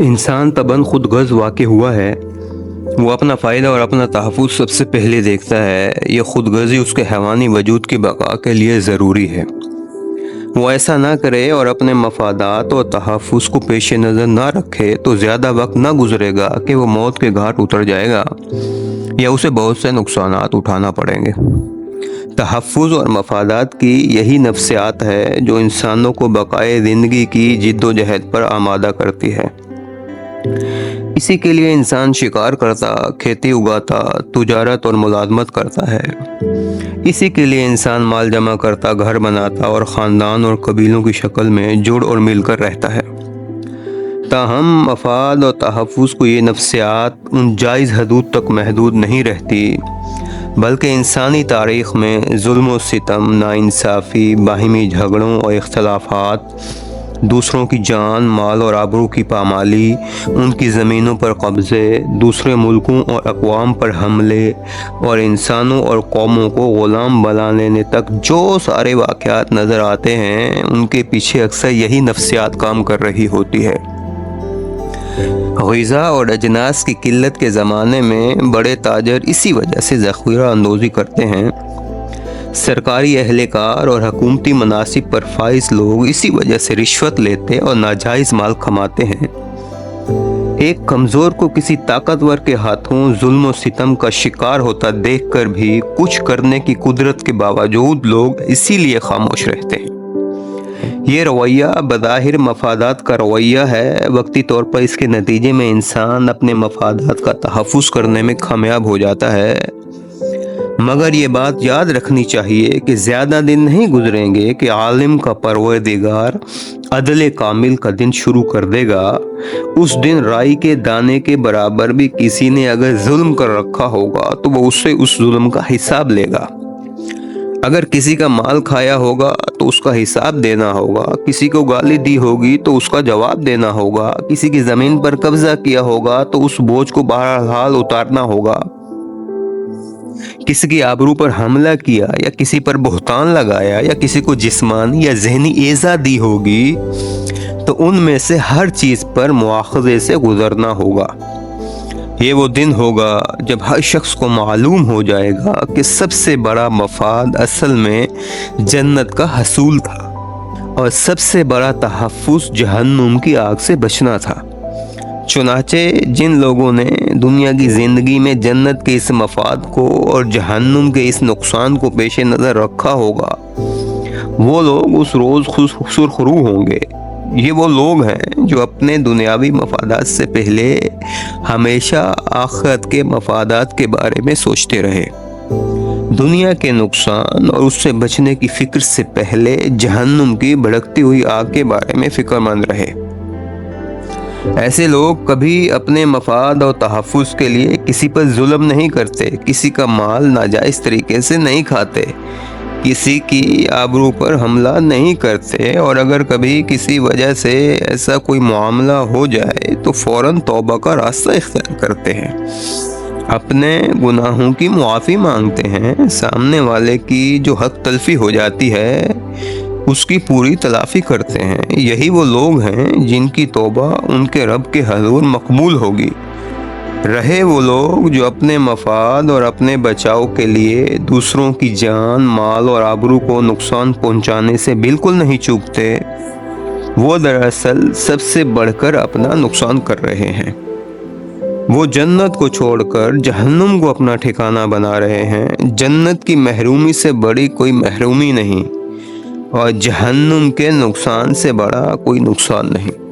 انسان تباً خود غرض واقع ہوا ہے، وہ اپنا فائدہ اور اپنا تحفظ سب سے پہلے دیکھتا ہے۔ یہ خود غرضی اس کے حیوانی وجود کی بقا کے لیے ضروری ہے۔ وہ ایسا نہ کرے اور اپنے مفادات اور تحفظ کو پیش نظر نہ رکھے تو زیادہ وقت نہ گزرے گا کہ وہ موت کے گھاٹ اتر جائے گا یا اسے بہت سے نقصانات اٹھانا پڑیں گے۔ تحفظ اور مفادات کی یہی نفسیات ہے جو انسانوں کو بقائے زندگی کی جد و جہد پر آمادہ کرتی ہے۔ اسی کے لیے انسان شکار کرتا، کھیتی اگاتا، تجارت اور ملازمت کرتا ہے۔ اسی کے لیے انسان مال جمع کرتا، گھر بناتا اور خاندان اور قبیلوں کی شکل میں جڑ اور مل کر رہتا ہے۔ تاہم مفاد اور تحفظ کو یہ نفسیات ان جائز حدود تک محدود نہیں رہتی، بلکہ انسانی تاریخ میں ظلم و ستم، ناانصافی، باہمی جھگڑوں اور اختلافات، دوسروں کی جان، مال اور آبرو کی پامالی، ان کی زمینوں پر قبضے، دوسرے ملکوں اور اقوام پر حملے اور انسانوں اور قوموں کو غلام بنا لینے تک جو سارے واقعات نظر آتے ہیں، ان کے پیچھے اکثر یہی نفسیات کام کر رہی ہوتی ہے۔ غذا اور اجناس کی قلت کے زمانے میں بڑے تاجر اسی وجہ سے ذخیرہ اندوزی کرتے ہیں۔ سرکاری اہلکار اور حکومتی مناصب پر فائز لوگ اسی وجہ سے رشوت لیتے اور ناجائز مال کماتے ہیں۔ ایک کمزور کو کسی طاقتور کے ہاتھوں ظلم و ستم کا شکار ہوتا دیکھ کر بھی کچھ کرنے کی قدرت کے باوجود لوگ اسی لیے خاموش رہتے ہیں۔ یہ رویہ بظاہر مفادات کا رویہ ہے، وقتی طور پر اس کے نتیجے میں انسان اپنے مفادات کا تحفظ کرنے میں کامیاب ہو جاتا ہے، مگر یہ بات یاد رکھنی چاہیے کہ زیادہ دن نہیں گزریں گے کہ عالم کا پروردگار عدل کامل کا دن شروع کر دے گا۔ اس دن رائی کے دانے کے برابر بھی کسی نے اگر ظلم کر رکھا ہوگا تو وہ اس سے اس ظلم کا حساب لے گا۔ اگر کسی کا مال کھایا ہوگا تو اس کا حساب دینا ہوگا، کسی کو گالی دی ہوگی تو اس کا جواب دینا ہوگا، کسی کی زمین پر قبضہ کیا ہوگا تو اس بوجھ کو بہرحال اتارنا ہوگا، کسی کی آبرو پر حملہ کیا یا کسی پر بہتان لگایا یا کسی کو جسمانی یا ذہنی ایذا دی ہوگی تو ان میں سے ہر چیز پر مواخذے سے گزرنا ہوگا۔ یہ وہ دن ہوگا جب ہر شخص کو معلوم ہو جائے گا کہ سب سے بڑا مفاد اصل میں جنت کا حصول تھا اور سب سے بڑا تحفظ جہنم کی آگ سے بچنا تھا۔ چنانچہ جن لوگوں نے دنیا کی زندگی میں جنت کے اس مفاد کو اور جہنم کے اس نقصان کو پیش نظر رکھا ہوگا، وہ لوگ اس روز سرخرو ہوں گے۔ یہ وہ لوگ ہیں جو اپنے دنیاوی مفادات سے پہلے ہمیشہ آخرت کے مفادات کے بارے میں سوچتے رہے، دنیا کے نقصان اور اس سے بچنے کی فکر سے پہلے جہنم کی بھڑکتی ہوئی آگ کے بارے میں فکر مند رہے۔ ایسے لوگ کبھی اپنے مفاد اور تحفظ کے لیے کسی پر ظلم نہیں کرتے، کسی کا مال ناجائز طریقے سے نہیں کھاتے، کسی کی آبرو پر حملہ نہیں کرتے، اور اگر کبھی کسی وجہ سے ایسا کوئی معاملہ ہو جائے تو فوراً توبہ کا راستہ اختیار کرتے ہیں، اپنے گناہوں کی معافی مانگتے ہیں، سامنے والے کی جو حق تلفی ہو جاتی ہے اس کی پوری تلافی کرتے ہیں۔ یہی وہ لوگ ہیں جن کی توبہ ان کے رب کے حضور مقبول ہوگی۔ رہے وہ لوگ جو اپنے مفاد اور اپنے بچاؤ کے لیے دوسروں کی جان، مال اور آبرو کو نقصان پہنچانے سے بالکل نہیں چوکتے، وہ دراصل سب سے بڑھ کر اپنا نقصان کر رہے ہیں۔ وہ جنت کو چھوڑ کر جہنم کو اپنا ٹھکانہ بنا رہے ہیں۔ جنت کی محرومی سے بڑی کوئی محرومی نہیں اور جہنم کے نقصان سے بڑا کوئی نقصان نہیں۔